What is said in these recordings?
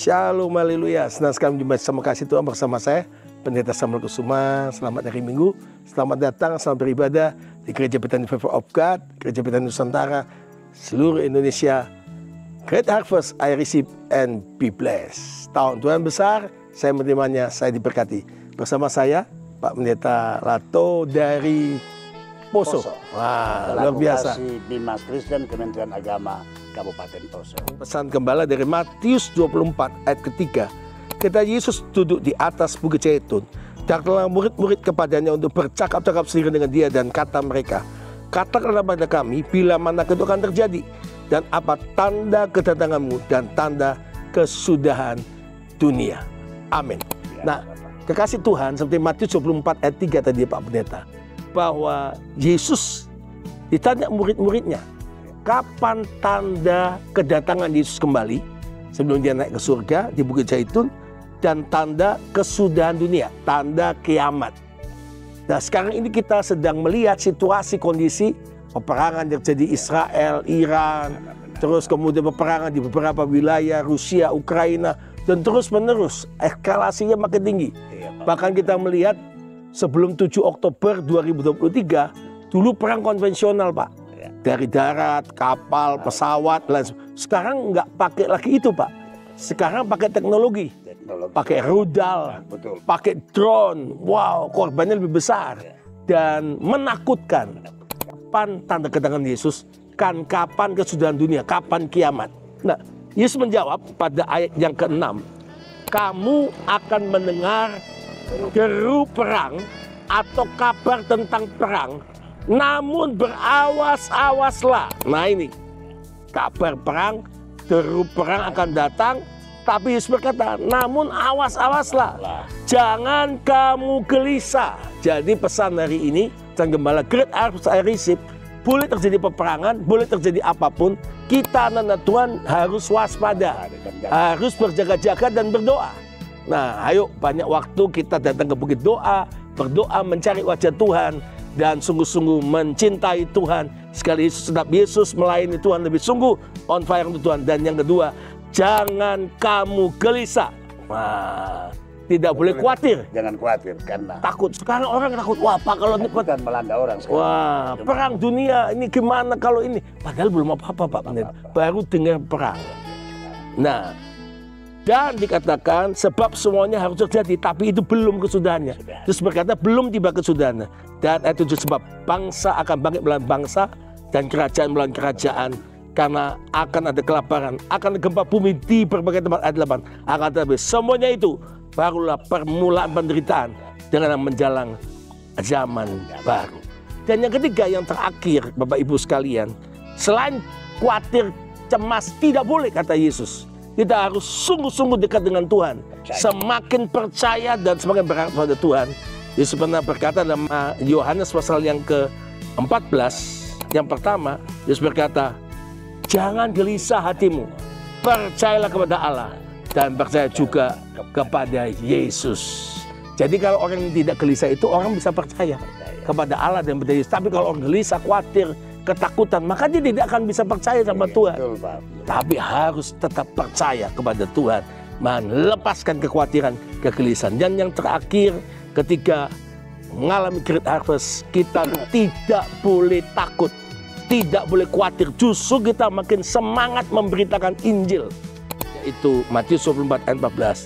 Shalom, haleluya. Senang sekali menjumpai sama kasih Tuhan bersama saya, Pendeta Samuel Kusuma. Selamat hari Minggu, selamat datang, selamat beribadah di Gereja Bethany Favor of God, Gereja Bethany Nusantara, seluruh Indonesia. Great Harvest, I receive and be blessed. Tahun Tuhan besar, saya menerimanya, saya diberkati. Bersama saya, Pak Pendeta Lato dari Poso. Wah, luar biasa. Bimas Kristen, Kementerian Agama Kabupaten Poso. Pesan gembala dari Matius 24 ayat ketiga. Ketika Yesus duduk di atas Bukit Zaitun, datanglah murid-murid kepadanya untuk bercakap-cakap sendiri dengan dia dan kata mereka, katakanlah pada kami bila mana itu akan terjadi dan apa tanda kedatanganmu dan tanda kesudahan dunia. Amin. Nah, kekasih Tuhan seperti Matius 24 ayat 3 tadi Pak Pendeta, bahwa Yesus ditanya murid-muridnya, kapan tanda kedatangan Yesus kembali sebelum dia naik ke surga di Bukit Zaitun, dan tanda kesudahan dunia, tanda kiamat. Nah, sekarang ini kita sedang melihat situasi kondisi peperangan yang terjadi Israel, Iran, terus kemudian peperangan di beberapa wilayah Rusia, Ukraina, dan terus menerus eskalasinya makin tinggi. Bahkan kita melihat sebelum 7 Oktober 2023, dulu perang konvensional Pak. Dari darat, kapal, pesawat, sekarang nggak pakai lagi itu Pak. Sekarang pakai teknologi. Pakai rudal, pakai drone. Wow, korbannya lebih besar. Dan menakutkan. Kapan tanda kedatangan Yesus? Kapan kesudahan dunia? Kapan kiamat? Nah, Yesus menjawab pada ayat yang ke-6. Kamu akan mendengar deru perang atau kabar tentang perang, namun berawas-awaslah. Nah ini, kabar perang, deru perang akan datang, tapi Yesus berkata, namun awas-awaslah. Jangan kamu gelisah. Jadi pesan hari ini, dan gembala Great Harvest I receive, boleh terjadi peperangan, boleh terjadi apapun, kita anak Tuhan harus waspada, harus berjaga-jaga dan berdoa. Nah, ayo banyak waktu kita datang ke bukit doa, berdoa mencari wajah Tuhan, dan sungguh-sungguh mencintai Tuhan. Sekali sedap Yesus melayani Tuhan lebih sungguh on fire untuk Tuhan. Dan yang kedua, jangan kamu gelisah. Wah, tidak boleh khawatir. Jangan khawatir karena takut. Sekarang orang takut. Wah, Pak, kalau ini kan melanda orang sekarang. Wah, perang dunia ini gimana kalau ini? Padahal belum apa-apa Pak Pendeta. Baru dengar perang. Nah, dan dikatakan sebab semuanya harus terjadi, tapi itu belum kesudahannya. Terus berkata belum tiba kesudahannya. Dan itu sebab bangsa akan bangkit melawan bangsa dan kerajaan melawan kerajaan, karena akan ada kelaparan, akan ada gempa bumi di berbagai tempat. Ayat 8 akan terjadi. Semuanya itu barulah permulaan penderitaan dengan menjalang zaman baru. Dan yang ketiga, yang terakhir Bapak Ibu sekalian, selain khawatir, cemas, tidak boleh kata Yesus. Kita harus sungguh-sungguh dekat dengan Tuhan. Semakin percaya dan semakin berharap pada Tuhan. Yesus pernah berkata dalam Yohanes pasal yang ke-14, yang pertama, Yesus berkata, jangan gelisah hatimu, percayalah kepada Allah, dan percaya juga kepada Yesus. Jadi kalau orang yang tidak gelisah itu, orang bisa percaya kepada Allah dan kepada Yesus. Tapi kalau orang gelisah, khawatir, ketakutan, maka dia tidak akan bisa percaya sama Tuhan. Tapi harus tetap percaya kepada Tuhan, melepaskan kekhawatiran, kegelisahan. Dan yang terakhir, ketika mengalami Great Harvest, kita tidak boleh takut, tidak boleh khawatir. Justru kita makin semangat memberitakan Injil. Yaitu Matius 24 ayat 14.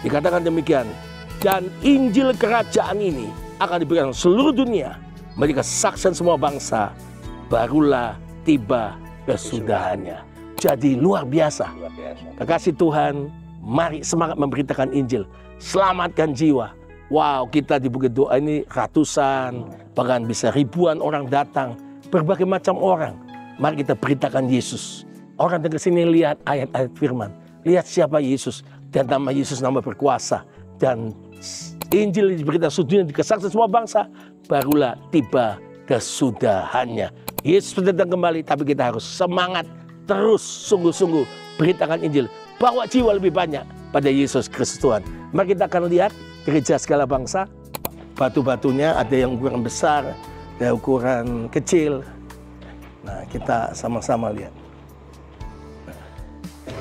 Dikatakan demikian, dan Injil kerajaan ini akan diberikan seluruh dunia menjadi kesaksian semua bangsa, barulah tiba kesudahannya. Jadi luar biasa. Kekasih Tuhan, mari semangat memberitakan Injil, selamatkan jiwa. Wow, kita di Bukit Doa ini ratusan, bahkan bisa ribuan orang datang, berbagai macam orang. Mari kita beritakan Yesus. Orang datang ke sini lihat ayat-ayat firman, lihat siapa Yesus, dan nama Yesus nama berkuasa, dan Injil diberitakan sedunia, dikesaksikan semua bangsa, barulah tiba kesudahannya. Yesus datang kembali, tapi kita harus semangat terus sungguh-sungguh beritakan Injil, bawa jiwa lebih banyak pada Yesus Kristus Tuhan. Mari kita akan lihat gereja segala bangsa. Batu-batunya ada yang ukuran besar, ada ukuran kecil. Nah, kita sama-sama lihat.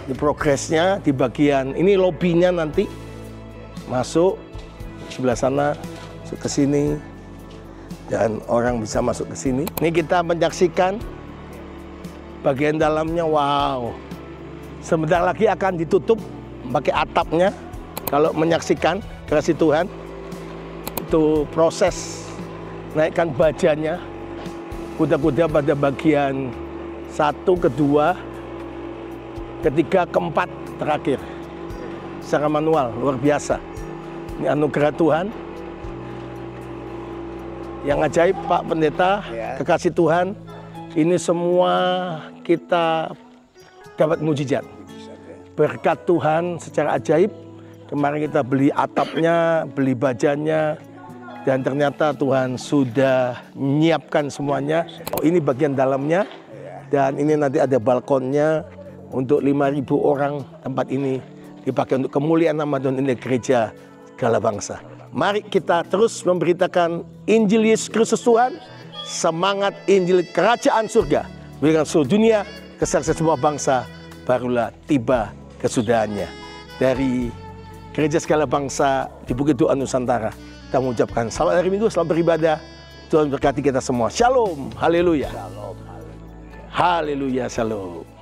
Di progresnya di bagian ini lobinya nanti masuk sebelah sana, masuk ke sini, dan orang bisa masuk ke sini. Ini kita menyaksikan bagian dalamnya, wow. Sebentar lagi akan ditutup pakai atapnya. Kalau menyaksikan kasih Tuhan, itu proses naikkan bajanya, kuda-kuda pada bagian 1, kedua, ketiga, keempat, terakhir. Secara manual, luar biasa. Ini anugerah Tuhan. Yang ajaib Pak Pendeta, kekasih Tuhan, ini semua kita dapat mujizat. Berkat Tuhan secara ajaib. Kemarin kita beli atapnya, beli bajanya, dan ternyata Tuhan sudah menyiapkan semuanya. Oh, ini bagian dalamnya, dan ini nanti ada balkonnya untuk 5.000 orang. Tempat ini dipakai untuk kemuliaan nama Tuhan, ini gereja segala bangsa. Mari kita terus memberitakan Injil Yesus Kristus Tuhan, semangat Injil Kerajaan Surga, berikan seluruh dunia, kesaksian semua bangsa, barulah tiba kesudahannya. Dari Gereja Segala Bangsa di Bukit Doa Nusantara, kita mengucapkan selamat hari Minggu, selamat beribadah. Tuhan berkati kita semua. Shalom, haleluya. Shalom. Haleluya, shalom.